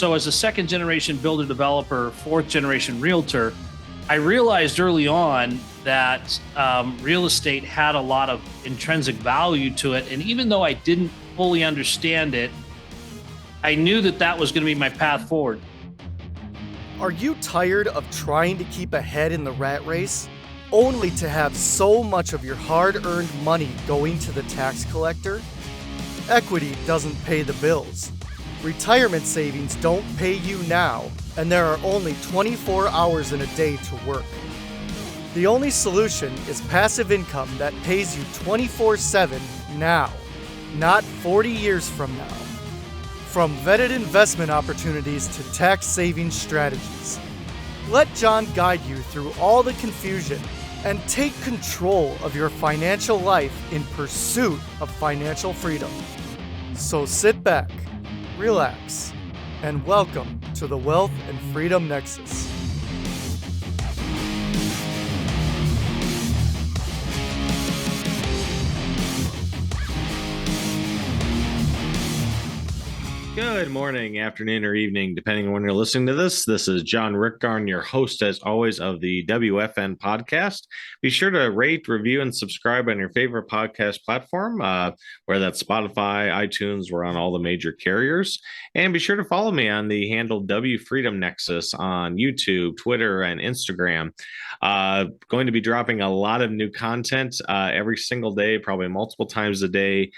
So as a second generation builder developer, fourth generation realtor, I realized early on that real estate had a lot of intrinsic value to it. And even though I didn't fully understand it, I knew that that was going to be my path forward. Are you tired of trying to keep ahead in the rat race, only to have so much of your hard-earned money going to the tax collector? Equity doesn't pay the bills. Retirement savings don't pay you now, and there are only 24 hours in a day to work. The only solution is passive income that pays you 24/7 now, not 40 years from now. From vetted investment opportunities to tax saving strategies. Let John guide you through all the confusion and take control of your financial life in pursuit of financial freedom. So sit back, relax, and welcome to the Wealth and Freedom Nexus. Good morning, afternoon, or evening, depending on when you're listening to this. This is John Rickgarn, your host, as always, of the WFN podcast. Be sure to rate, review, and subscribe on your favorite podcast platform, whether that's Spotify, iTunes. We're on all the major carriers. And be sure to follow me on the handle W Freedom Nexus on YouTube, Twitter, and Instagram. Going to be dropping a lot of new content every single day, probably multiple times a day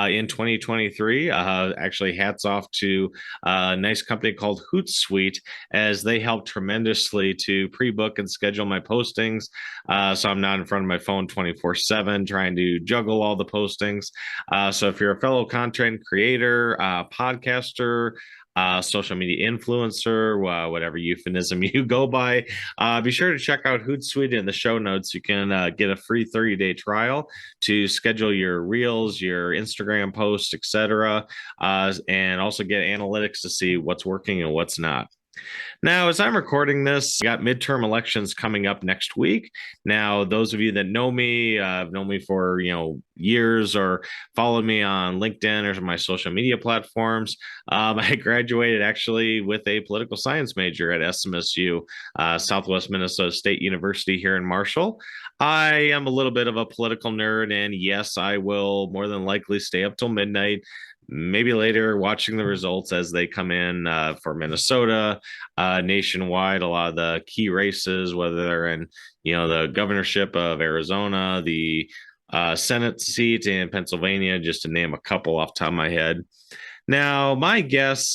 in 2023. Actually, hats off to a nice company called Hootsuite, as they help tremendously to pre-book and schedule my postings. So I'm not in front of my phone 24/7 trying to juggle all the postings. So if you're a fellow content creator, podcaster, social media influencer, whatever euphemism you go by, be sure to check out Hootsuite in the show notes. You can get a free 30-day trial to schedule your reels, your Instagram posts, etc., and also get analytics to see what's working and what's not. Now, as I'm recording this, we got midterm elections coming up next week. Now, those of you that know me, have known me for years or followed me on LinkedIn or my social media platforms. I graduated actually with a political science major at SMSU, Southwest Minnesota State University here in Marshall. I am a little bit of a political nerd, and yes, I will more than likely stay up till midnight, maybe later, watching the results as they come in for Minnesota, nationwide, a lot of the key races, whether they're in, the governorship of Arizona, the Senate seat in Pennsylvania, just to name a couple off the top of my head. Now, my guess,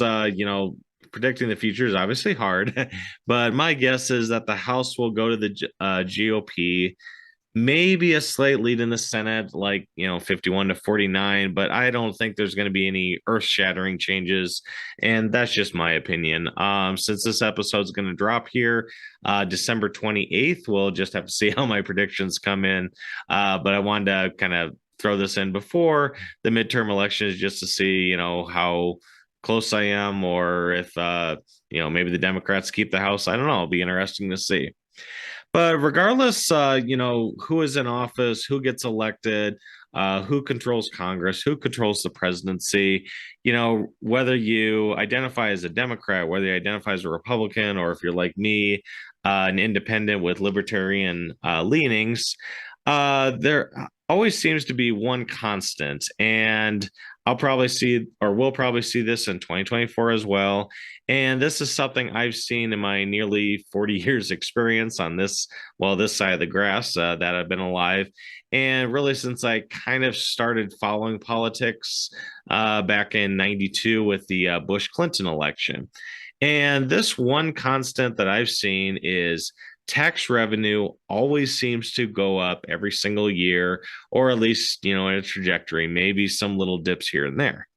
predicting the future is obviously hard, but my guess is that the House will go to the GOP. Maybe a slight lead in the Senate, 51-49, but I don't think there's going to be any earth-shattering changes, and that's just my opinion. Since this episode is going to drop here December 28th, we'll just have to see how my predictions come in, but I wanted to kind of throw this in before the midterm elections just to see, how close I am, or if, maybe the Democrats keep the House. I don't know. It'll be interesting to see. But regardless, who is in office, who gets elected, who controls Congress, who controls the presidency, whether you identify as a Democrat, whether you identify as a Republican, or if you're like me, an independent with libertarian leanings, there always seems to be one constant. And we'll probably see this in 2024 as well. And this is something I've seen in my nearly 40 years experience on this side of the grass that I've been alive. And really, since I kind of started following politics back in 92 with the Bush-Clinton election. And this one constant that I've seen is tax revenue always seems to go up every single year, or at least, in a trajectory, maybe some little dips here and there.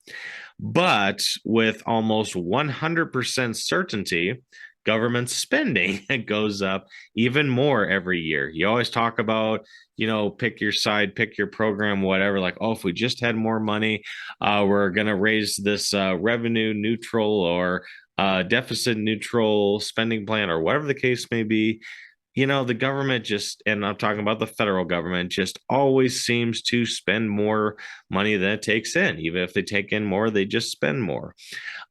But with almost 100% certainty, government spending goes up even more every year. You always talk about, pick your side, pick your program, whatever, if we just had more money, we're going to raise this revenue neutral or deficit neutral spending plan, or whatever the case may be. the government just, and I'm talking about the federal government, just always seems to spend more money than it takes in. Even if they take in more, they just spend more.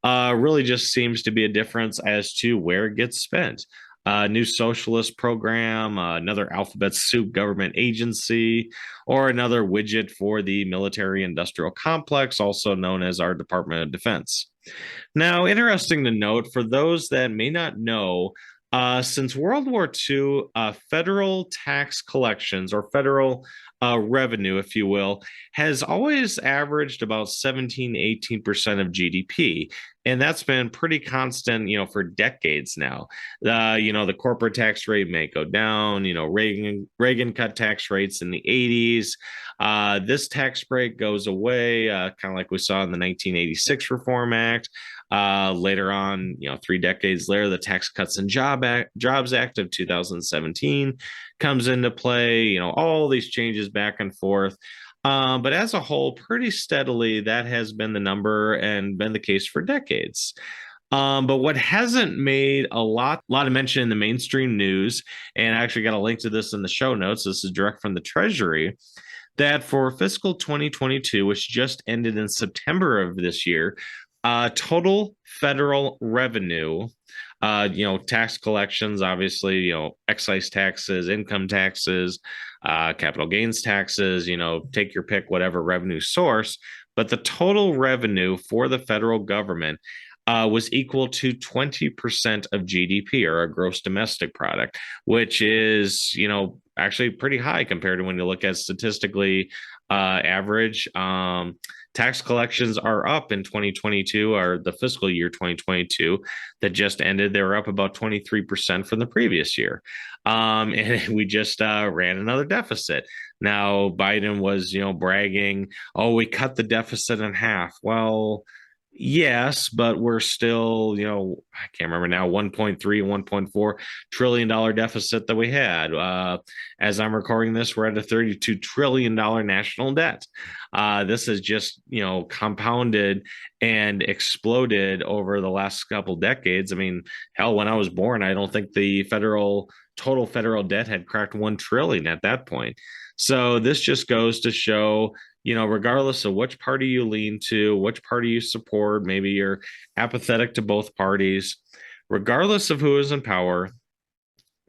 Really just seems to be a difference as to where it gets spent. New socialist program, another alphabet soup government agency, or another widget for the military industrial complex, also known as our Department of Defense. Now, interesting to note for those that may not know, since World War II, federal tax collections or federal revenue, if you will, has always averaged about 17-18% of GDP. And that's been pretty constant, for decades now. The corporate tax rate may go down. Reagan cut tax rates in the 80s. This tax break goes away, kind of like we saw in the 1986 Reform Act. Later on, 3 decades later, the Tax Cuts and Jobs Act of 2017 comes into play. All these changes back and forth. But as a whole, pretty steadily, that has been the number and been the case for decades. But what hasn't made a lot of mention in the mainstream news, and I actually got a link to this in the show notes, this is direct from the Treasury, that for fiscal 2022, which just ended in September of this year, total federal revenue, tax collections, obviously, excise taxes, income taxes, capital gains taxes, take your pick, whatever revenue source. But the total revenue for the federal government was equal to 20% of GDP, or a gross domestic product, which is, actually pretty high compared to when you look at statistically average. Tax collections are up in 2022, or the fiscal year 2022 that just ended. They were up about 23% from the previous year. And we just ran another deficit. Now, Biden was, bragging, oh, we cut the deficit in half. Well, yes, but we're still, I can't remember now, 1.3, $1.4 trillion deficit that we had. As I'm recording this, we're at a $32 trillion national debt. This has just, compounded and exploded over the last couple decades. I mean, hell, when I was born, I don't think the total federal debt had cracked 1 trillion at that point. So this just goes to show, regardless of which party you lean to, which party you support, maybe you're apathetic to both parties, regardless of who is in power,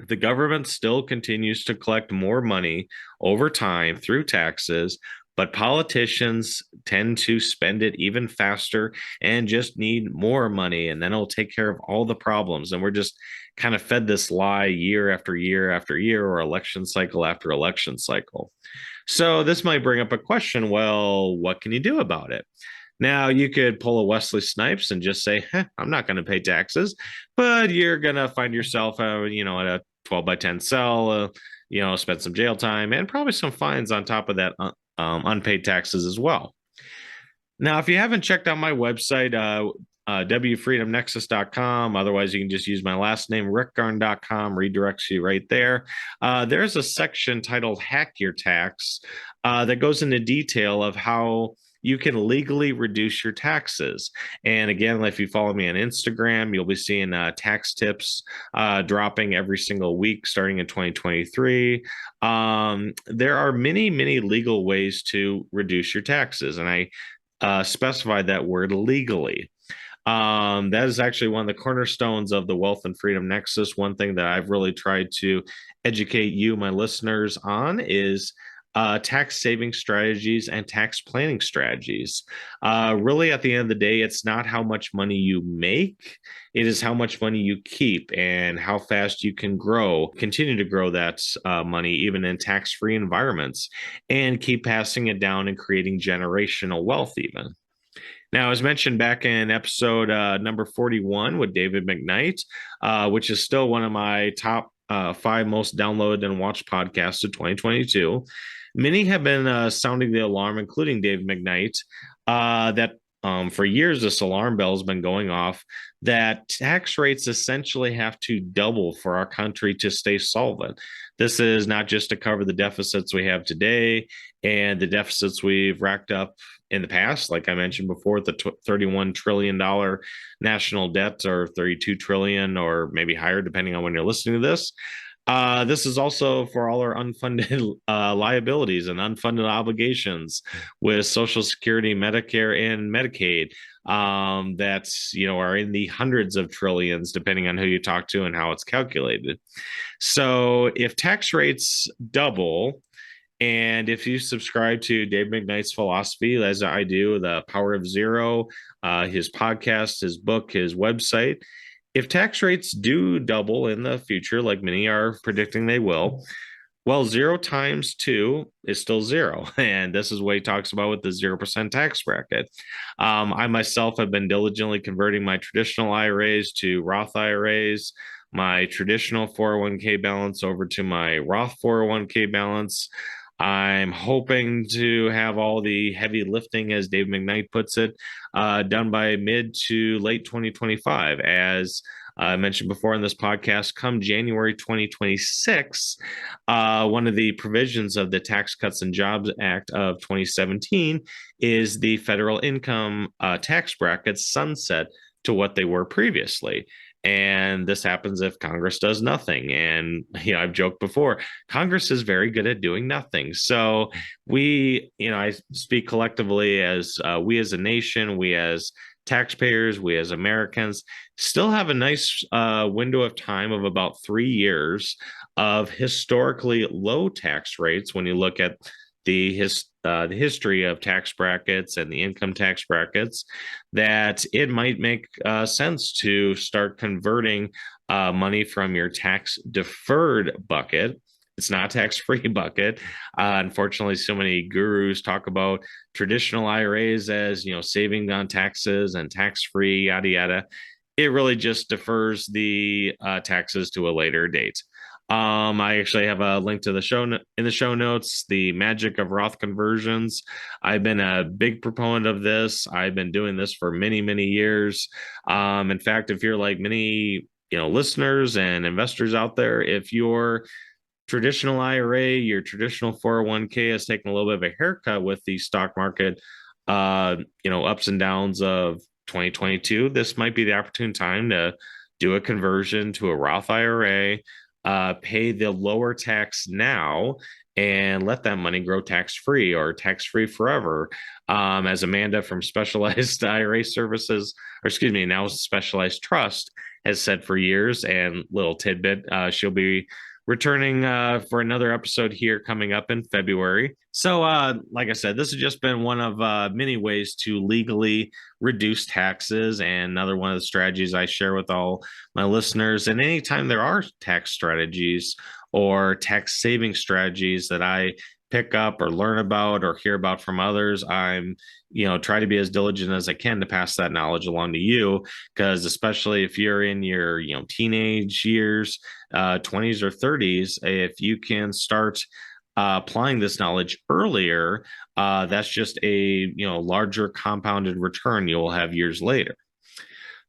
the government still continues to collect more money over time through taxes, but politicians tend to spend it even faster and just need more money, and then it'll take care of all the problems. And we're just kind of fed this lie year after year after year, or election cycle after election cycle. So this might bring up a question. Well, what can you do about it? Now, you could pull a Wesley Snipes and just say, I'm not going to pay taxes, but you're going to find yourself, at a 12 by 10 cell, spend some jail time and probably some fines on top of that, unpaid taxes as well. Now, if you haven't checked out my website, wfreedomnexus.com. Otherwise, you can just use my last name, rickgarn.com, redirects you right there. There's a section titled Hack Your Tax that goes into detail of how you can legally reduce your taxes. And again, if you follow me on Instagram, you'll be seeing tax tips dropping every single week starting in 2023. There are many, many legal ways to reduce your taxes. And I specified that word legally. That is actually one of the cornerstones of the Wealth and Freedom Nexus. One thing that I've really tried to educate you, my listeners, on is tax saving strategies and tax planning strategies. Really, at the end of the day, it's not how much money you make, it is how much money you keep and how fast you can continue to grow that money, even in tax-free environments, and keep passing it down and creating generational wealth even. Now, as mentioned back in episode number 41 with David McKnight, which is still one of my top 5 most downloaded and watched podcasts of 2022, many have been sounding the alarm, including Dave McKnight, that for years this alarm bell has been going off, that tax rates essentially have to double for our country to stay solvent. This is not just to cover the deficits we have today and the deficits we've racked up in the past, like I mentioned before, the $31 trillion national debt, or $32 trillion, or maybe higher, depending on when you're listening to this. This is also for all our unfunded liabilities and unfunded obligations with Social Security, Medicare, and Medicaid. That's are in the hundreds of trillions, depending on who you talk to and how it's calculated. So if tax rates double, and if you subscribe to Dave McKnight's philosophy, as I do, The Power of Zero, his podcast, his book, his website, if tax rates do double in the future, like many are predicting they will, well, 0 times 2 is still 0. And this is what he talks about with the 0% tax bracket. I myself have been diligently converting my traditional IRAs to Roth IRAs, my traditional 401k balance over to my Roth 401k balance. I'm hoping to have all the heavy lifting, as Dave McKnight puts it, done by mid to late 2025. As I mentioned before in this podcast, come January 2026, one of the provisions of the Tax Cuts and Jobs Act of 2017 is the federal income tax brackets sunset to what they were previously. And this happens if Congress does nothing. And, I've joked before, Congress is very good at doing nothing. So I speak collectively as we as a nation, we as taxpayers, we as Americans still have a nice window of time of about 3 years of historically low tax rates when you look at the history of tax brackets and the income tax brackets, that it might make sense to start converting money from your tax deferred bucket. It's not a tax-free bucket. Unfortunately, so many gurus talk about traditional IRAs as, saving on taxes and tax-free, yada, yada. It really just defers the taxes to a later date. I actually have a link to in the show notes, the Magic of ROTH conversions. I've been a big proponent of this. I've been doing this for many, many years. In fact, if you're like many, listeners and investors out there, if your traditional IRA, your traditional 401k has taken a little bit of a haircut with the stock market, ups and downs of 2022, this might be the opportune time to do a conversion to a Roth IRA. Pay the lower tax now and let that money grow tax-free or tax-free forever. As Amanda from Specialized IRA Services, now Specialized Trust, has said for years, and little tidbit, she'll be returning for another episode here coming up in February. So, like I said, this has just been one of many ways to legally reduce taxes, and another one of the strategies I share with all my listeners. And anytime there are tax strategies or tax saving strategies that I pick up or learn about or hear about from others, I'm try to be as diligent as I can to pass that knowledge along to you, because especially if you're in your teenage years, 20s or 30s, if you can start applying this knowledge earlier, that's just a larger compounded return you'll have years later.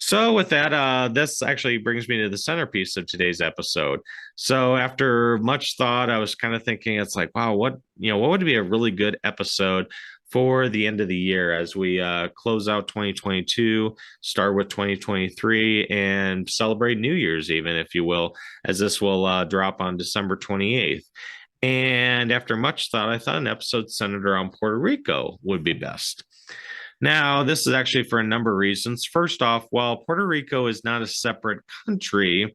So with that, this actually brings me to the centerpiece of today's episode. So after much thought, I was kind of thinking, it's like, wow, what would be a really good episode for the end of the year as we close out 2022, start with 2023, and celebrate New Year's even, if you will, as this will drop on December 28th. And after much thought, I thought an episode centered around Puerto Rico would be best. Now, this is actually for a number of reasons. First off, while Puerto Rico is not a separate country,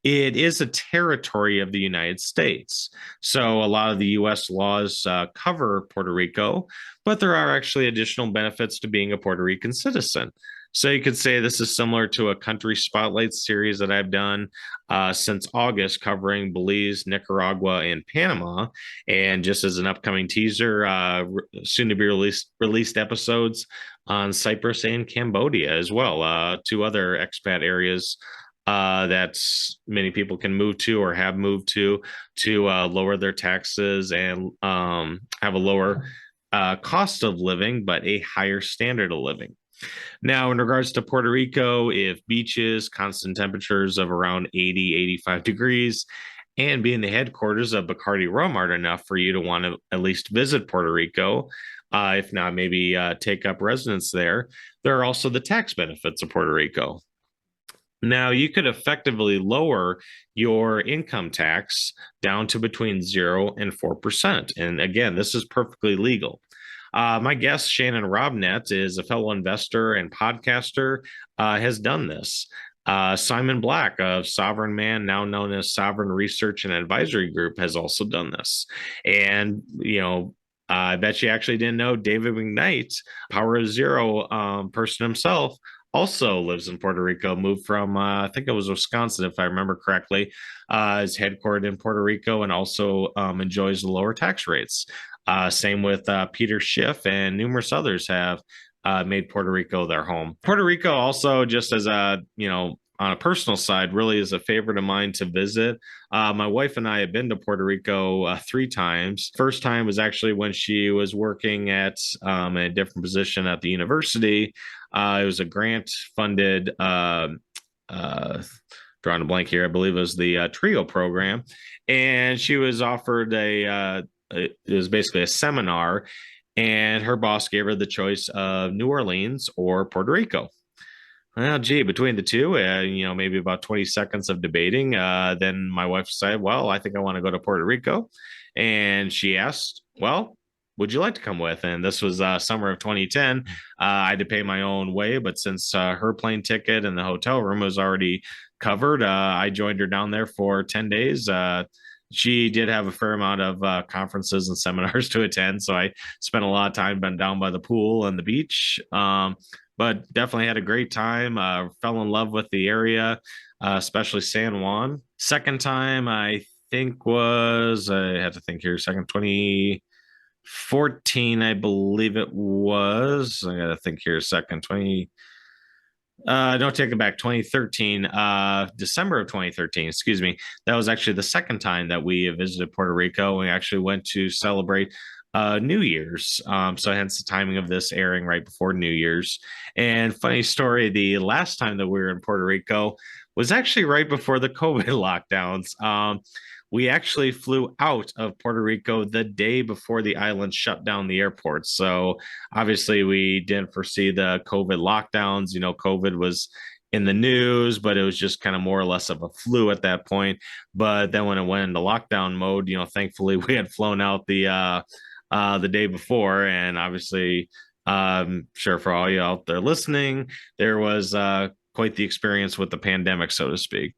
it is a territory of the United States. So a lot of the U.S. laws cover Puerto Rico, but there are actually additional benefits to being a Puerto Rican citizen. So you could say this is similar to a country spotlight series that I've done since August, covering Belize, Nicaragua, and Panama. And just as an upcoming teaser, soon to be released episodes on Cyprus and Cambodia as well, two other expat areas that many people can move to or have moved to lower their taxes and have a lower cost of living, but a higher standard of living. Now, in regards to Puerto Rico, if beaches, constant temperatures of around 80, 85 degrees, and being the headquarters of Bacardi Rum are enough for you to want to at least visit Puerto Rico, if not maybe take up residence there, there are also the tax benefits of Puerto Rico. Now, you could effectively lower your income tax down to between 0 and 4%. And again, this is perfectly legal. My guest, Shannon Robnett, is a fellow investor and podcaster, has done this. Simon Black of Sovereign Man, now known as Sovereign Research and Advisory Group, has also done this. And, I bet you actually didn't know David McKnight, Power of Zero person himself, also lives in Puerto Rico, moved from, I think it was Wisconsin, if I remember correctly, is headquartered in Puerto Rico and also enjoys the lower tax rates. Same with Peter Schiff and numerous others have made Puerto Rico their home. Puerto Rico also, just as a, on a personal side, really is a favorite of mine to visit. My wife and I have been to Puerto Rico 3 times. First time was actually when she was working at a different position at the university. It was a grant funded, drawing a blank here, I believe it was the TRIO program. And she was offered it was basically a seminar, and her boss gave her the choice of New Orleans or Puerto Rico. Well, gee, between the two, maybe about 20 seconds of debating, then my wife said, well, I think I want to go to Puerto Rico. And she asked, well, would you like to come with? And this was summer of 2010. I had to pay my own way, but since her plane ticket and the hotel room was already covered, I joined her down there for 10 days. She did have a fair amount of conferences and seminars to attend, so I spent a lot of time down by the pool and the beach. But definitely had a great time. Fell in love with the area, especially San Juan. Second time, I think was, I had to think here a second, 2014, I believe it was. I got to think here a second, don't take it back, 2013, December of 2013, excuse me. That was actually the second time that we visited Puerto Rico. We actually went to celebrate New Year's. So hence the timing of this airing right before New Year's. And funny story, the last time that we were in Puerto Rico was actually right before the COVID lockdowns. We actually flew out of Puerto Rico the day before the island shut down the airport. So obviously we didn't foresee the COVID lockdowns. COVID was in the news, but it was just kind of more or less of a flu at that point. But then when it went into lockdown mode, thankfully we had flown out the day before. And obviously, sure, for all you out there listening, there was quite the experience with the pandemic, so to speak.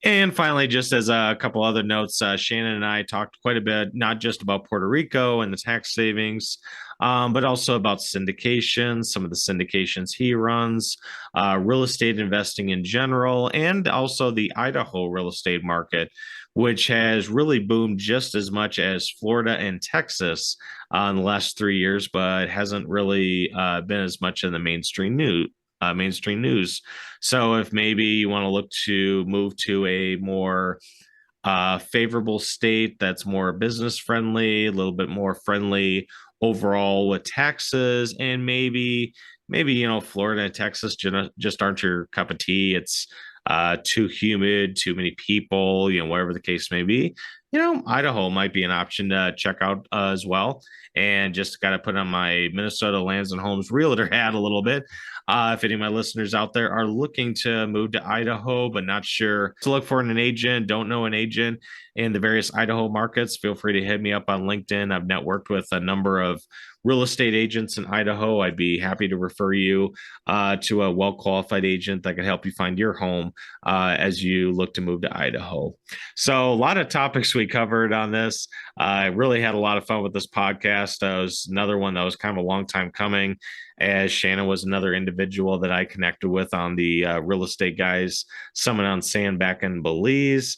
And finally, just as a couple other notes, Shannon and I talked quite a bit, not just about Puerto Rico and the tax savings, but also about syndications, some of the syndications he runs, real estate investing in general, and also the Idaho real estate market, which has really boomed just as much as Florida and Texas in the last 3 years, but hasn't really been as much in the mainstream news. So if maybe you want to look to move to a more favorable state that's more business friendly, a little bit more friendly overall with taxes, and maybe Florida and Texas just aren't your cup of tea. It's too humid, too many people, whatever the case may be. Idaho might be an option to check out as well. And just got to put on my Minnesota Lands and Homes realtor hat a little bit. If any of my listeners out there are looking to move to Idaho, but not sure to look for an agent, don't know an agent in the various Idaho markets, feel free to hit me up on LinkedIn. I've networked with a number of real estate agents in Idaho. I'd be happy to refer you to a well-qualified agent that can help you find your home as you look to move to Idaho. So a lot of topics we covered on this. I really had a lot of fun with this podcast. It was another one that was kind of a long time coming, as Shannon was another individual that I connected with on the Real Estate Guys Summit on Sand back in Belize.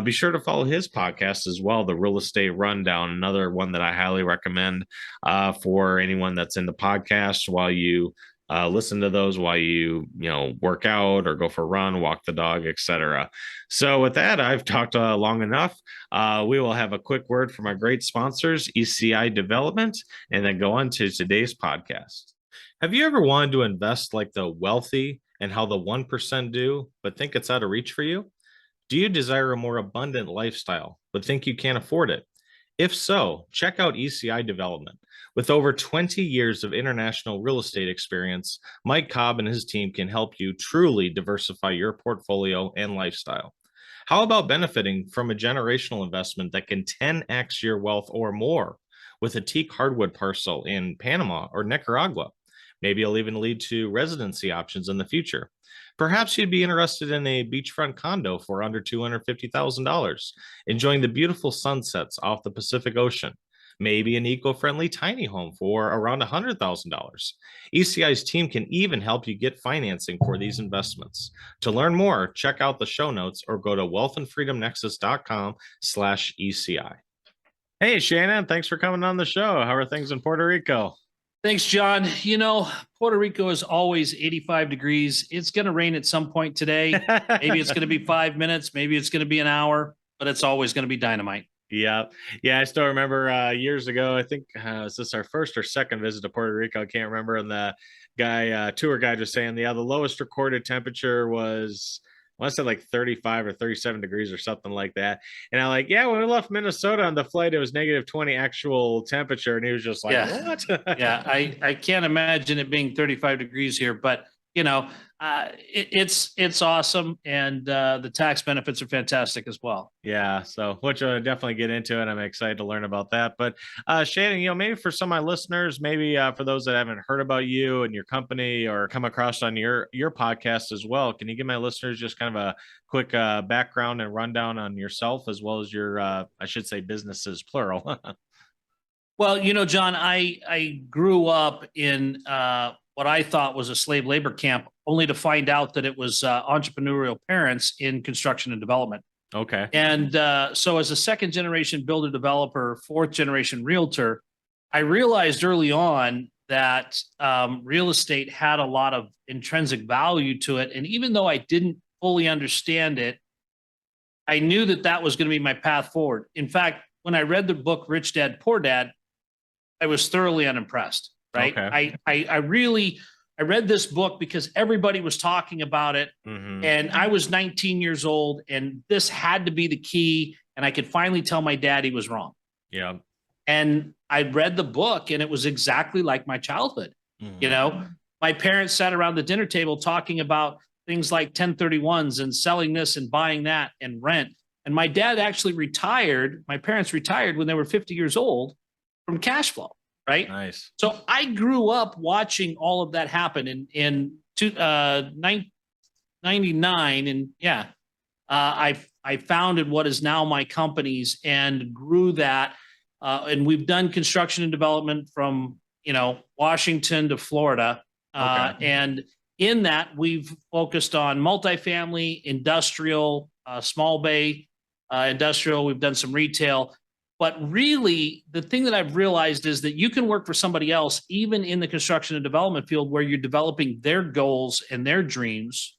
Be sure to follow his podcast as well, the Real Estate Rundown, another one that I highly recommend for anyone that's into podcasts while you listen to those, while you work out or go for a run, walk the dog, etc. So with that, I've talked long enough. We will have a quick word from our great sponsors, ECI Development, and then go on to today's podcast. Have you ever wanted to invest like the wealthy and how the 1% do, but think it's out of reach for you? Do you desire a more abundant lifestyle, but think you can't afford it? If so, check out ECI Development. With over 20 years of international real estate experience, Mike Cobb and his team can help you truly diversify your portfolio and lifestyle. How about benefiting from a generational investment that can 10x your wealth or more with a teak hardwood parcel in Panama or Nicaragua? Maybe it'll even lead to residency options in the future. Perhaps you'd be interested in a beachfront condo for under $250,000, enjoying the beautiful sunsets off the Pacific Ocean. Maybe an eco-friendly tiny home for around $100,000. ECI's team can even help you get financing for these investments. To learn more, check out the show notes or go to wealthandfreedomnexus.com/ECI. Hey, Shannon, thanks for coming on the show. How are things in Puerto Rico? Thanks, John. Puerto Rico is always 85 degrees. It's going to rain at some point today. Maybe it's going to be 5 minutes. Maybe it's going to be an hour, but it's always going to be dynamite. Yeah. I still remember years ago, I think was this our first or second visit to Puerto Rico? I can't remember. And the tour guide was saying, the lowest recorded temperature was, I want to say like 35 or 37 degrees or something like that. And I'm like, when we left Minnesota on the flight, it was -20 actual temperature. And he was just like, what? Yeah, I can't imagine it being 35 degrees here, but it's awesome. And the tax benefits are fantastic as well. Yeah. So which I'll definitely get into, and I'm excited to learn about that. But Shannon, maybe for some of my listeners, maybe for those that haven't heard about you and your company or come across on your podcast as well, can you give my listeners just kind of a quick background and rundown on yourself as well as your, I should say businesses, plural? Well, John, I grew up in what I thought was a slave labor camp, only to find out that it was entrepreneurial parents in construction and development. Okay. And so as a second generation builder developer, fourth generation realtor, I realized early on that real estate had a lot of intrinsic value to it. And even though I didn't fully understand it, I knew that was going to be my path forward. In fact, when I read the book, Rich Dad, Poor Dad, I was thoroughly unimpressed. Right. Okay. I read this book because everybody was talking about it. Mm-hmm. And I was 19 years old and this had to be the key. And I could finally tell my dad he was wrong. Yeah. And I read the book and it was exactly like my childhood. Mm-hmm. My parents sat around the dinner table talking about things like 1031s and selling this and buying that and rent. And my dad actually retired. My parents retired when they were 50 years old from cash flow. Right. Nice. So I grew up watching all of that happen in 1999. And I founded what is now my companies and grew that. And we've done construction and development from, Washington to Florida. Okay. And in that, we've focused on multifamily, industrial, small bay, industrial. We've done some retail. But really, the thing that I've realized is that you can work for somebody else, even in the construction and development field, where you're developing their goals and their dreams,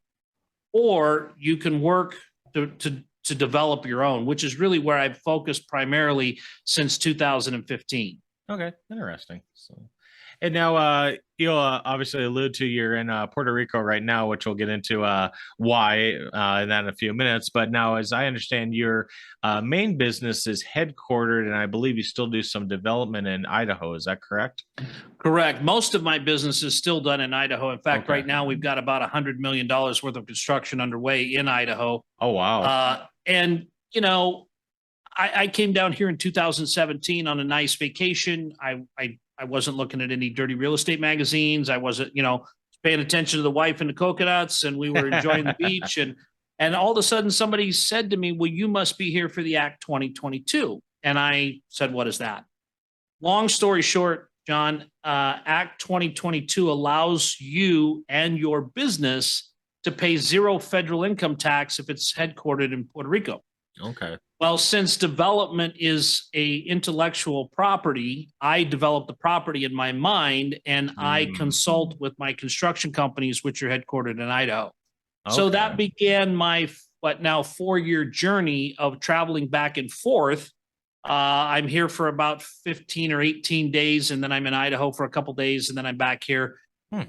or you can work to develop your own, which is really where I've focused primarily since 2015. Okay, interesting. So, and now you'll obviously allude to you're in Puerto Rico right now, which we'll get into why in that in a few minutes. But now, as I understand, your main business is headquartered, and I believe you still do some development in Idaho. Is that correct? Correct. Most of my business is still done in Idaho. In fact, right now we've got about $100 million worth of construction underway in Idaho. Oh, wow. And, I came down here in 2017 on a nice vacation. I wasn't looking at any dirty real estate magazines. I wasn't, paying attention to the wife and the coconuts, and we were enjoying the beach. And all of a sudden somebody said to me, well, you must be here for the Act 2022. And I said, what is that? Long story short, John, Act 2022 allows you and your business to pay zero federal income tax if it's headquartered in Puerto Rico. Okay. Well, since development is a intellectual property, I develop the property in my mind and I consult with my construction companies, which are headquartered in Idaho. Okay. So that began my, now 4-year journey of traveling back and forth. I'm here for about 15 or 18 days, and then I'm in Idaho for a couple days, and then I'm back here.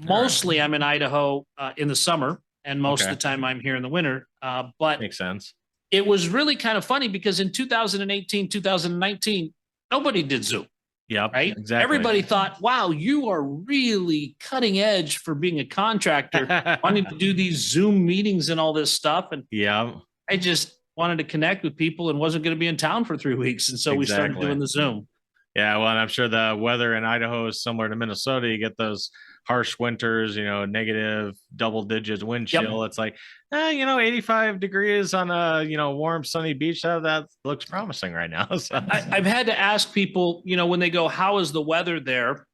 Mostly I'm in Idaho in the summer, and most of the time I'm here in the winter. But makes sense. It was really kind of funny because in 2018, 2019, Nobody did Zoom. Yep. Right. Exactly. Everybody thought, wow, you are really cutting edge for being a contractor, wanting to do these Zoom meetings and all this stuff. And yeah, I just wanted to connect with people and wasn't going to be in town for 3 weeks. And so we started doing the Zoom. Yeah, well, and I'm sure the weather in Idaho is similar to Minnesota. You get those harsh winters, negative double digits wind chill. Yep. It's like, 85 degrees on a, warm, sunny beach. That looks promising right now. So. I've had to ask people, when they go, how is the weather there?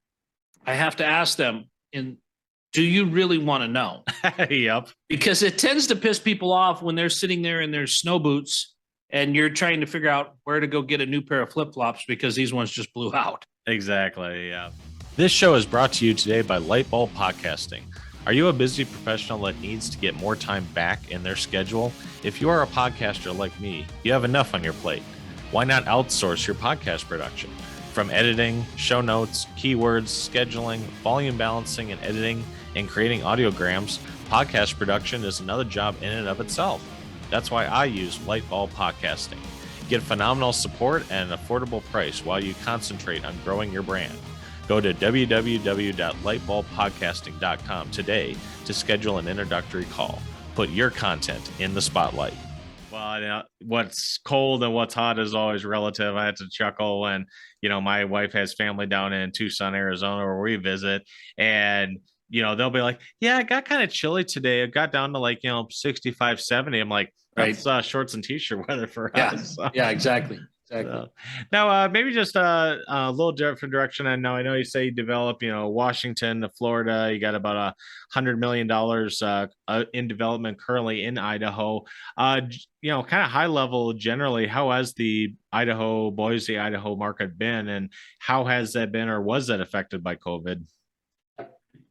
I have to ask them, do you really want to know? Yep. Because it tends to piss people off when they're sitting there in their snow boots and you're trying to figure out where to go get a new pair of flip-flops because these ones just blew out. Exactly, yeah. This show is brought to you today by Lightbulb Podcasting. Are you a busy professional that needs to get more time back in their schedule? If you are a podcaster like me, you have enough on your plate. Why not outsource your podcast production? From editing, show notes, keywords, scheduling, volume balancing and editing, and creating audiograms, podcast production is another job in and of itself. That's why I use Lightbulb Podcasting. Get phenomenal support at an affordable price while you concentrate on growing your brand. Go to www.lightbulbpodcasting.com today to schedule an introductory call. Put your content in the spotlight. Well, what's cold and what's hot is always relative. I had to chuckle when, my wife has family down in Tucson, Arizona, where we visit, and they'll be like, yeah, it got kind of chilly today. It got down to 65, 70. I'm like, that's shorts and t-shirt weather for us. So. Yeah, exactly. So, now, maybe just a little different direction. I know you say you develop, Washington to Florida. You got about $100 million in development currently in Idaho. Kind of high level generally, how has the Boise, Idaho market been, and how has that been, or was that affected by COVID?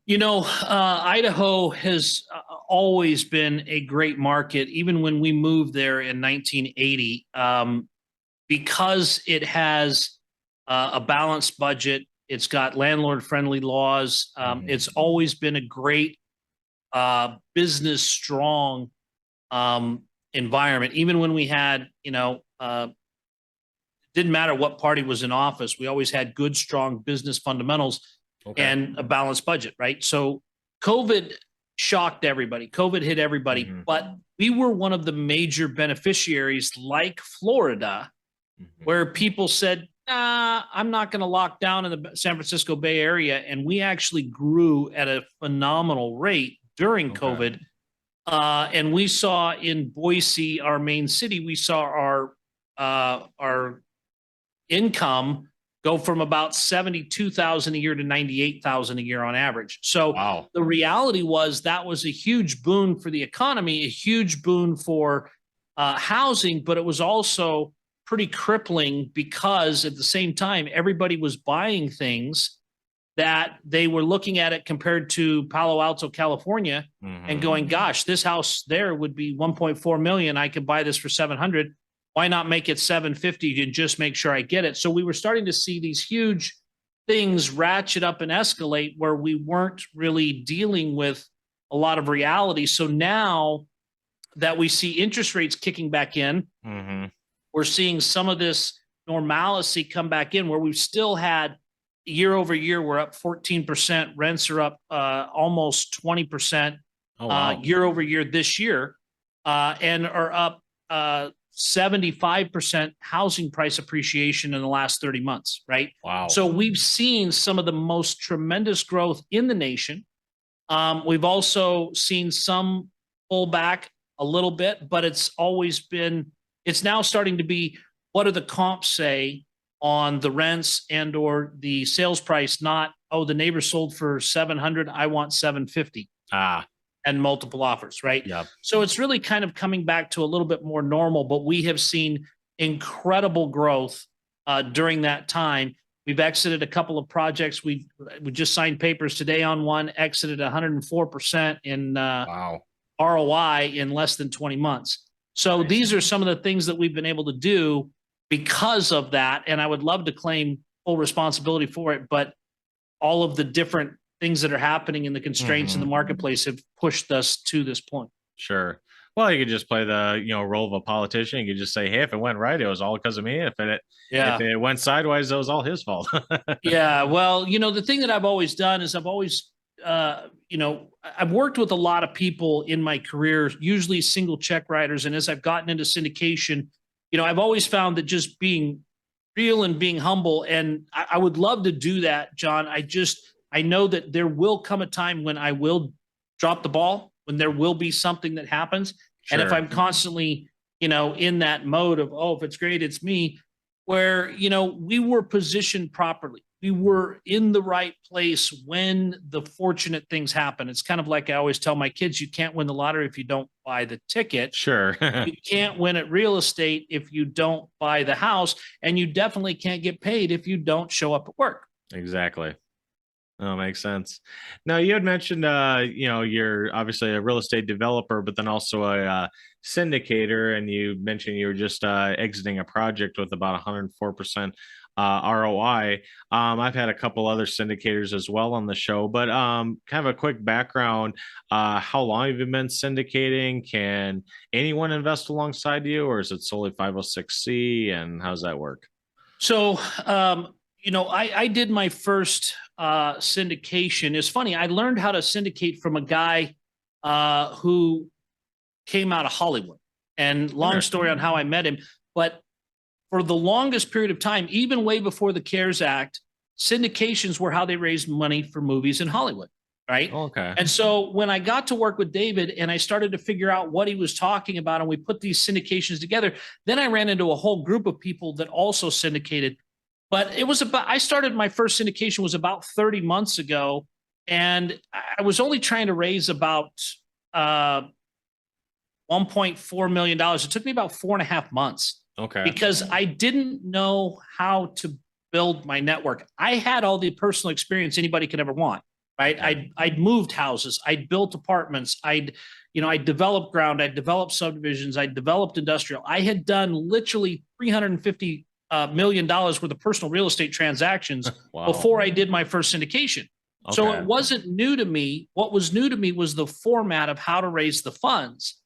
Idaho has always been a great market, even when we moved there in 1980, because it has a balanced budget. It's got landlord-friendly laws. It's always been a great business-strong environment. Even when we had, didn't matter what party was in office, we always had good, strong business fundamentals. Okay. And a balanced budget, right? So COVID shocked everybody. COVID hit everybody, but we were one of the major beneficiaries, like Florida, where people said, I'm not going to lock down in the San Francisco Bay Area. And we actually grew at a phenomenal rate during COVID. And we saw in Boise, our main city, we saw our income go from about $72,000 a year to $98,000 a year on average. So The reality was that was a huge boon for the economy, a huge boon for housing, but it was also pretty crippling because at the same time, everybody was buying things that they were looking at it compared to Palo Alto, California, and going, gosh, this house there would be 1.4 million. I could buy this for 700. Why not make it 750 and just make sure I get it? So we were starting to see these huge things ratchet up and escalate where we weren't really dealing with a lot of reality. So now that we see interest rates kicking back in, we're seeing some of this normalcy come back in where we've still had year over year, we're up 14%. Rents are up almost 20% year over year this year, and are up 75% housing price appreciation in the last 30 months, right? Wow. So we've seen some of the most tremendous growth in the nation. We've also seen some pullback a little bit, but it's now starting to be, what do the comps say on the rents and or the sales price? Not, the neighbor sold for 700, I want 750. And multiple offers, right? Yep. So it's really kind of coming back to a little bit more normal, but we have seen incredible growth during that time. We've exited a couple of projects. We just signed papers today on one, exited 104% in ROI in less than 20 months. So these are some of the things that we've been able to do because of that. And I would love to claim full responsibility for it, but all of the different things that are happening in the constraints in the marketplace have pushed us to this point. Sure. Well, you could just play the role of a politician. You could just say, "Hey, if it went right, it was all because of me. If Yeah. it went sideways, it was all his fault." Yeah. Well, the thing that I've always done is I've always, I've worked with a lot of people in my career, usually single check writers. And as I've gotten into syndication, I've always found that just being real and being humble, and I would love to do that, John. I know that there will come a time when I will drop the ball, when there will be something that happens. And if Sure. I'm constantly, in that mode of, oh, if it's great, it's me, where, we were positioned properly. We were in the right place when the fortunate things happen. It's kind of like I always tell my kids, you can't win the lottery if you don't buy the ticket. Sure. You can't win at real estate if you don't buy the house, and you definitely can't get paid if you don't show up at work. Exactly. Oh, makes sense. Now, you had mentioned, you're obviously a real estate developer, but then also a syndicator, and you mentioned you were just exiting a project with about 104% ROI. I've had a couple other syndicators as well on the show, but kind of a quick background. How long have you been syndicating? Can anyone invest alongside you, or is it solely 506C? And how's that work? So, I did my first syndication. It's funny. I learned how to syndicate from a guy who came out of Hollywood. And long story on how I met him. But for the longest period of time, even way before the CARES Act, syndications were how they raised money for movies in Hollywood. Right. Okay. And so when I got to work with David and I started to figure out what he was talking about, and we put these syndications together, then I ran into a whole group of people that also syndicated. But I started my first syndication was about 30 months ago. And I was only trying to raise about $1.4 million. It took me about 4.5 months. Okay. Because I didn't know how to build my network. I had all the personal experience anybody could ever want, right? I'd moved houses, I'd built apartments, I developed ground, I developed subdivisions, I developed industrial. I had done literally $350 million worth of personal real estate transactions Wow. before I did my first syndication. Okay. So it wasn't new to me. What was new to me was the format of how to raise the funds.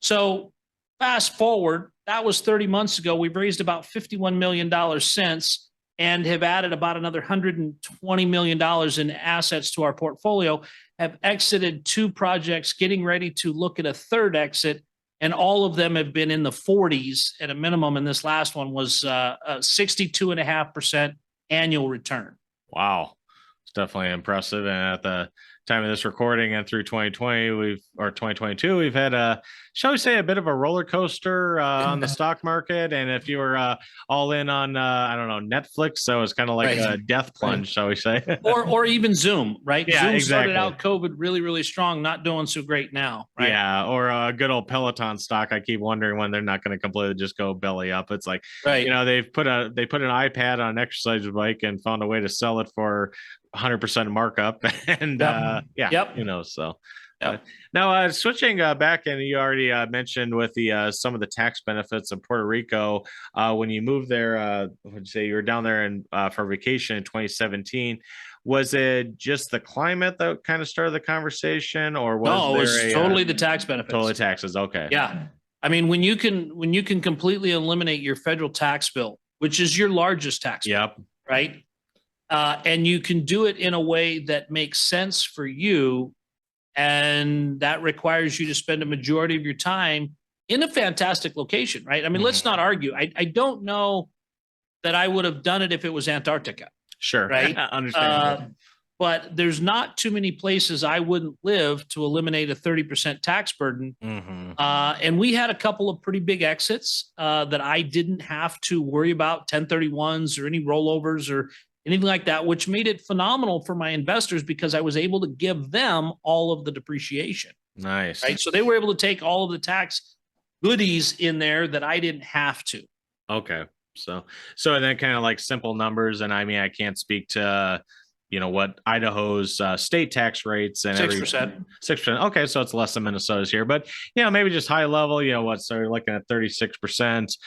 So fast forward, that was 30 months ago. We've raised about $51 million since, and have added about another $120 million in assets to our portfolio, have exited 2 projects, getting ready to look at a third exit. And all of them have been in the 40s at a minimum. And this last one was a 62.5% annual return. Wow. It's definitely impressive. And at the time of this recording and through 2022, we've had shall we say, a bit of a roller coaster on the stock market. And if you were all in on I don't know, Netflix, so it's kind of like a death plunge, shall we say. or even Zoom, right? Yeah, Zoom exactly. started out COVID really, really strong, not doing so great now, right? Yeah, or a good old Peloton stock. I keep wondering when they're not going to completely just go belly up. It's like, they put an iPad on an exercise bike and found a way to sell it for 100% markup. And who knows? So now switching back, and you already mentioned with the some of the tax benefits of Puerto Rico when you moved there. Would you say you were down there for vacation in 2017? Was it just the climate that kind of started the conversation, or was it was totally the tax benefits? Totally taxes. Okay. Yeah. I mean, when you can completely eliminate your federal tax bill, which is your largest tax bill, right? And you can do it in a way that makes sense for you, and that requires you to spend a majority of your time in a fantastic location, right? I mean, let's not argue. I don't know that I would have done it if it was Antarctica. Sure. Right. Understandable. But there's not too many places I wouldn't live to eliminate a 30% tax burden. And we had a couple of pretty big exits that I didn't have to worry about 1031s or any rollovers or anything like that, which made it phenomenal for my investors because I was able to give them all of the depreciation. Nice. Right. So they were able to take all of the tax goodies in there that I didn't have to. Okay. So then kind of like simple numbers. And I mean, I can't speak to, what Idaho's state tax rates and 6%. 6%. Okay. So it's less than Minnesota's here, but maybe just high level, so you're looking at 36%,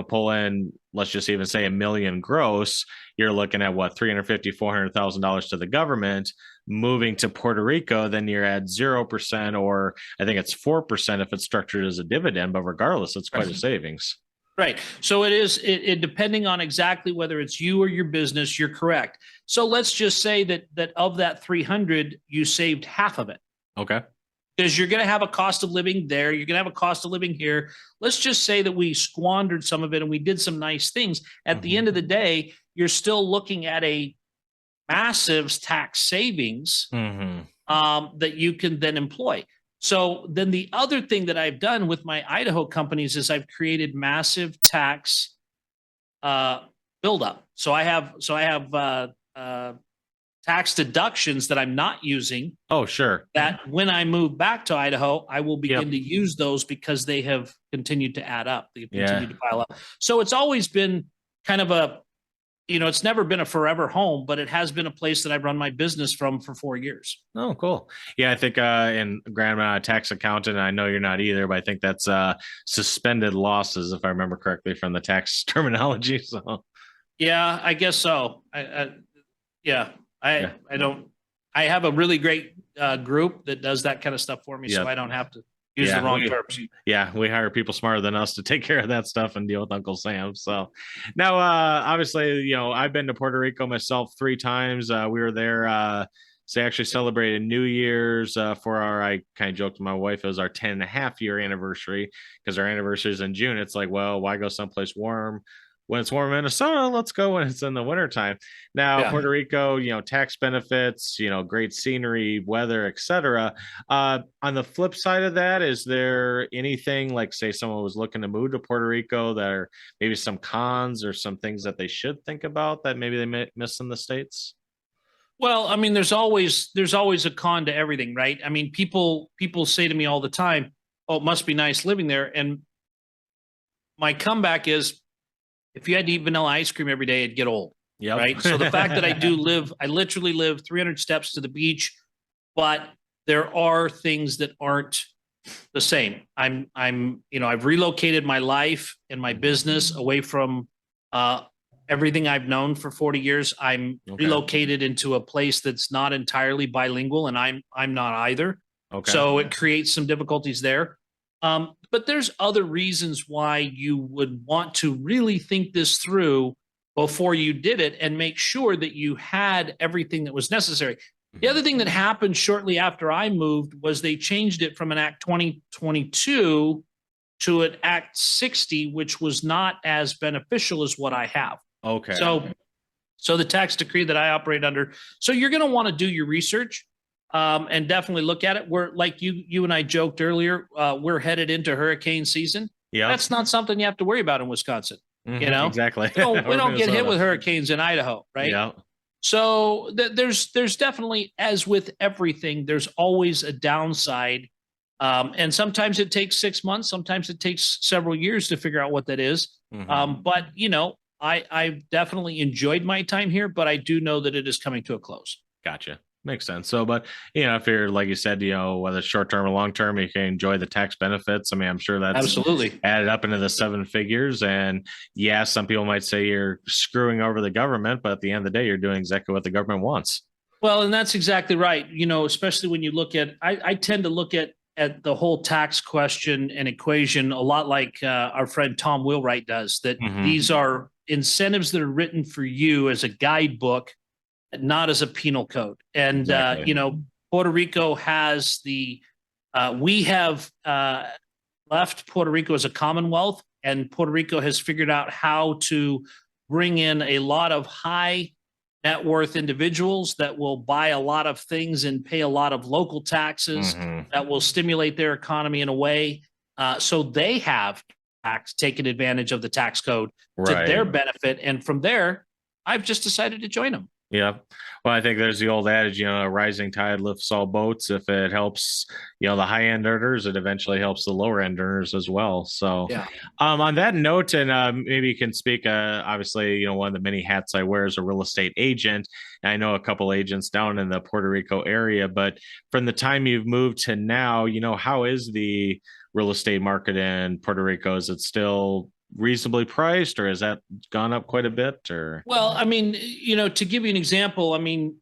pull in, let's just even say $1 million gross. You're looking at what, $350,000, $400,000 to the government. moving to Puerto Rico, then you're at 0%, or I think it's 4% if it's structured as a dividend. But regardless, it's quite a savings. Right. So it depending on exactly whether it's you or your business, you're correct. So let's just say that of that 300, you saved half of it. Okay. Because you're going to have a cost of living there. You're going to have a cost of living here. Let's just say that we squandered some of it and we did some nice things. At the end of the day, you're still looking at a massive tax savings that you can then employ. So then the other thing that I've done with my Idaho companies is I've created massive tax buildup. So I have tax deductions that I'm not using. Oh, sure. That when I move back to Idaho, I will begin to use those because they have continued to add up. They've continued to pile up. So it's always been kind of a, it's never been a forever home, but it has been a place that I've run my business from for 4 years. Oh, cool. Yeah, I think in Grandma tax accountant, I know you're not either, but I think that's suspended losses, if I remember correctly from the tax terminology. So yeah, I guess so. I have a really great group that does that kind of stuff for me, so I don't have to use the wrong terms. Yeah, we hire people smarter than us to take care of that stuff and deal with Uncle Sam. So now, obviously, I've been to Puerto Rico myself 3 times. We were there. So they actually celebrated New Year's for I kind of joked with my wife, it was our 10.5-year anniversary, because our anniversary is in June. It's like, well, why go someplace warm? When it's warm in Minnesota, let's go when it's in the wintertime. Now, Puerto Rico, tax benefits, great scenery, weather, etc. On the flip side of that, is there anything like, say, someone was looking to move to Puerto Rico, that are maybe some cons or some things that they should think about that maybe they miss in the States? Well, I mean, there's always a con to everything, right? I mean, people say to me all the time, "Oh, it must be nice living there," and my comeback is, if you had to eat vanilla ice cream every day, it'd get old. Yeah. Right. So the fact that I literally live 300 steps to the beach, but there are things that aren't the same. I've relocated my life and my business away from everything I've known for 40 years. I'm relocated into a place that's not entirely bilingual, and I'm not either. Okay. So it creates some difficulties there. But there's other reasons why you would want to really think this through before you did it and make sure that you had everything that was necessary. The other thing that happened shortly after I moved was they changed it from an Act 2022 to an Act 60, which was not as beneficial as what I have. Okay. So the tax decree that I operate under. So you're going to want to do your research. And definitely look at it. We're like you and I joked earlier, we're headed into hurricane season. Yeah. That's not something you have to worry about in Wisconsin. Exactly. We don't get hit with hurricanes in Idaho, right? Yeah. So there's definitely, as with everything, there's always a downside. And sometimes it takes 6 months. Sometimes it takes several years to figure out what that is. But I've definitely enjoyed my time here, but I do know that it is coming to a close. Gotcha. Makes sense. So, but if you're, like you said, whether it's short term or long term, you can enjoy the tax benefits. I mean, I'm sure that's absolutely added up into the 7 figures. And yeah, some people might say you're screwing over the government, but at the end of the day, you're doing exactly what the government wants. Well, and that's exactly right. Especially when you look at, I tend to look at the whole tax question and equation a lot like our friend Tom Wheelwright does, that these are incentives that are written for you as a guidebook, not as a penal code. And, exactly. Puerto Rico has we have left Puerto Rico as a commonwealth, and Puerto Rico has figured out how to bring in a lot of high net worth individuals that will buy a lot of things and pay a lot of local taxes that will stimulate their economy in a way. So they have taken advantage of the tax code to their benefit. And from there, I've just decided to join them. Yeah. Well, I think there's the old adage, a rising tide lifts all boats. If it helps, the high end earners, it eventually helps the lower end earners as well. So, on that note, and maybe you can speak, obviously, one of the many hats I wear is a real estate agent. And I know a couple agents down in the Puerto Rico area, but from the time you've moved to now, how is the real estate market in Puerto Rico? Is it still reasonably priced, or has that gone up quite a bit? Or, well, I mean, to give you an example, I mean,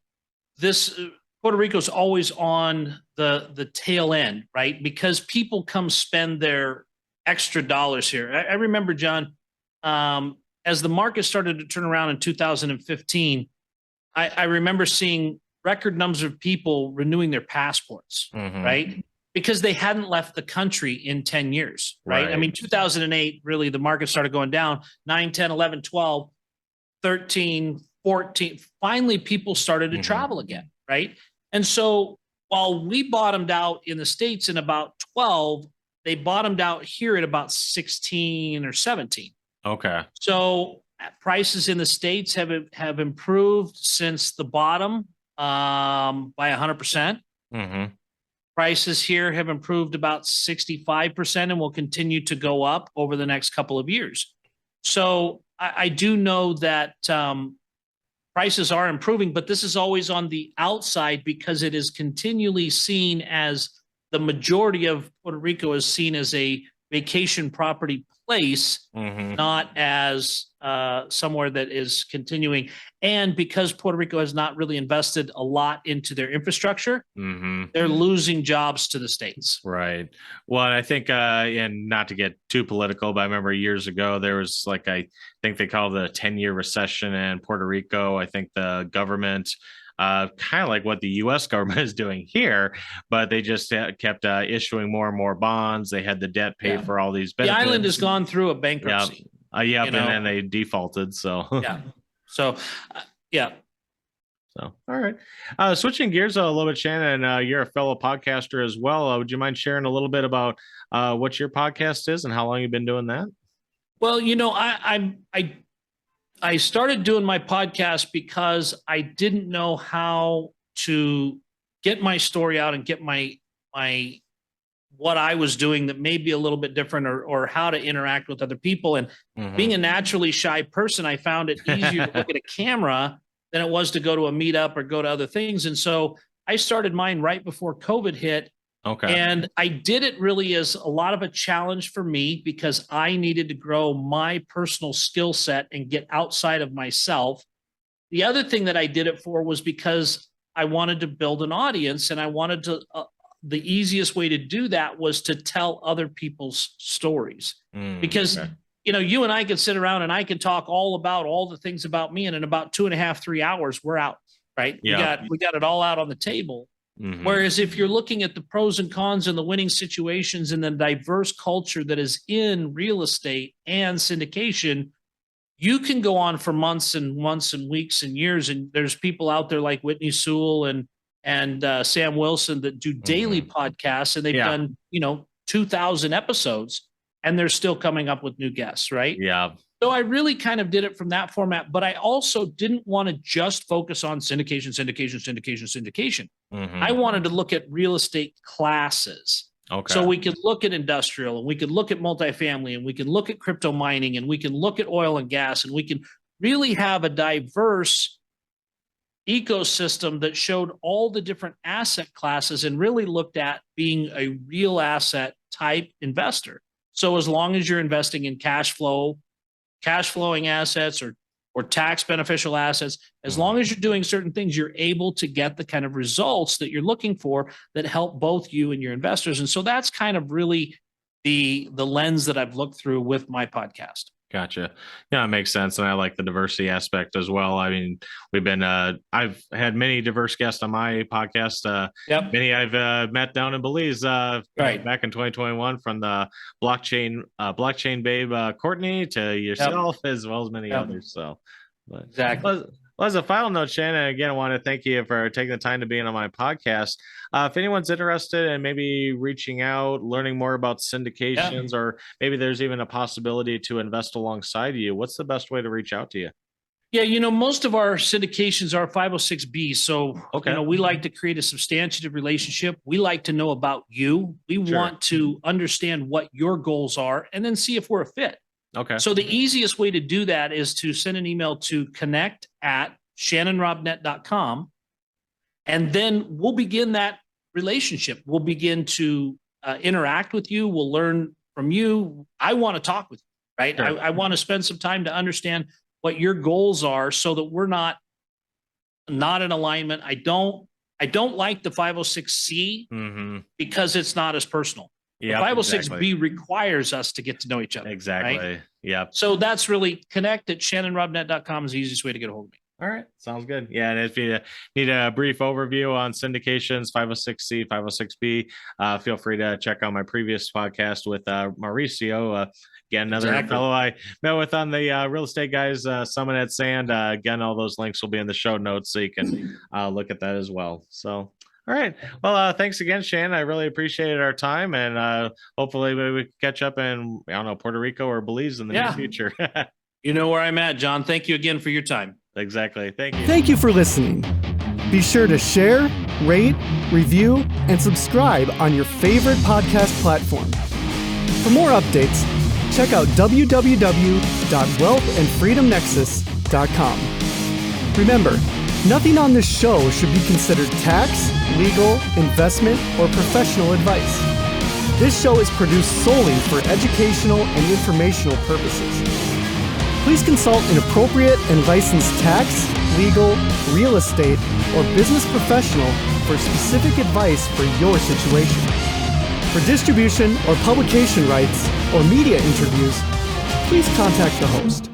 Puerto Rico's always on the tail end, right? Because people come spend their extra dollars here. I remember, John, as the market started to turn around in 2015, I remember seeing record numbers of people renewing their passports, right? Because they hadn't left the country in 10 years, right? I mean, 2008, really, the market started going down, 9, 10, 11, 12, 13, 14. Finally, people started to travel again, right? And so while we bottomed out in the States in about 12, they bottomed out here at about 16 or 17. Okay. So prices in the States have improved since the bottom by 100%. Prices here have improved about 65% and will continue to go up over the next couple of years. So I do know that prices are improving, but this is always on the outside because it is continually seen as the majority of Puerto Rico is seen as a vacation property place, not as somewhere that is continuing. And because Puerto Rico has not really invested a lot into their infrastructure, they're losing jobs to the States. Right. Well, I think, and not to get too political, but I remember years ago, there was like, I think they called it a 10-year recession in Puerto Rico. I think the government, kind of like what the U.S. government is doing here, but they just kept issuing more and more bonds. They had the debt pay for all these benefits. The island has gone through a bankruptcy. And then they defaulted. So So all right. Switching gears a little bit, Shannon, you're a fellow podcaster as well. Would you mind sharing a little bit about what your podcast is and how long you've been doing that? Well, I started doing my podcast because I didn't know how to get my story out and get my what I was doing that may be a little bit different, or how to interact with other people. And being a naturally shy person, I found it easier to look at a camera than it was to go to a meetup or go to other things. And so I started mine right before COVID hit. Okay. And I did it really as a lot of a challenge for me because I needed to grow my personal skill set and get outside of myself. The other thing that I did it for was because I wanted to build an audience, and I wanted to, the easiest way to do that was to tell other people's stories. Because, you and I could sit around and I could talk all about all the things about me. And in about 2.5, 3 hours, we're out, right? Yeah. We got it all out on the table. Whereas if you're looking at the pros and cons and the winning situations and the diverse culture that is in real estate and syndication, you can go on for months and months and weeks and years. And there's people out there like Whitney Sewell and Sam Wilson that do daily podcasts, and they've done, 2,000 episodes, and they're still coming up with new guests, right? Yeah. So I really kind of did it from that format, but I also didn't want to just focus on syndication. I wanted to look at real estate classes. Okay. So we could look at industrial, and we could look at multifamily, and we can look at crypto mining, and we can look at oil and gas, and we can really have a diverse ecosystem that showed all the different asset classes and really looked at being a real asset type investor. So as long as you're investing in cash flowing assets or tax beneficial assets, as long as you're doing certain things, you're able to get the kind of results that you're looking for that help both you and your investors. And so that's kind of really the lens that I've looked through with my podcast. Gotcha. Yeah, it makes sense. And I like the diversity aspect as well. I mean, I've had many diverse guests on my podcast. Many I've met down in Belize back in 2021, from the blockchain babe, Courtney, to yourself, as well as many others. So, Exactly. Well, as a final note, Shannon, again, I want to thank you for taking the time to be on my podcast. If anyone's interested in maybe reaching out, learning more about syndications, or maybe there's even a possibility to invest alongside you, what's the best way to reach out to you? Yeah, most of our syndications are 506B. So, we like to create a substantive relationship. We like to know about you. We want to understand what your goals are and then see if we're a fit. Okay. So the easiest way to do that is to send an email to connect@shannonrobnett.com. And then we'll begin that relationship. We'll begin to interact with you. We'll learn from you. I want to talk with you, right? Sure. I want to spend some time to understand what your goals are so that we're not in alignment. I don't I don't like the 506C because it's not as personal. Yeah, the 506B requires us to get to know each other. Exactly. Right? Yeah. So that's really connect at shannonrobnett.com is the easiest way to get a hold of me. All right. Sounds good. Yeah. And if you need a brief overview on syndications, 506C, 506B, feel free to check out my previous podcast with Mauricio. Again, another fellow I met with on the Real Estate Guys Summit at Sand. Again, all those links will be in the show notes so you can look at that as well. So, all right. Well, thanks again, Shannon. I really appreciated our time, and hopefully we can catch up in, I don't know, Puerto Rico or Belize in the near future. You know where I'm at, John. Thank you again for your time. Exactly. Thank you. Thank you for listening. Be sure to share, rate, review, and subscribe on your favorite podcast platform. For more updates, check out www.wealthandfreedomnexus.com. Remember, nothing on this show should be considered tax, legal, investment, or professional advice. This show is produced solely for educational and informational purposes. Please consult an appropriate and licensed tax, legal, real estate, or business professional for specific advice for your situation. For distribution or publication rights or media interviews, please contact the host.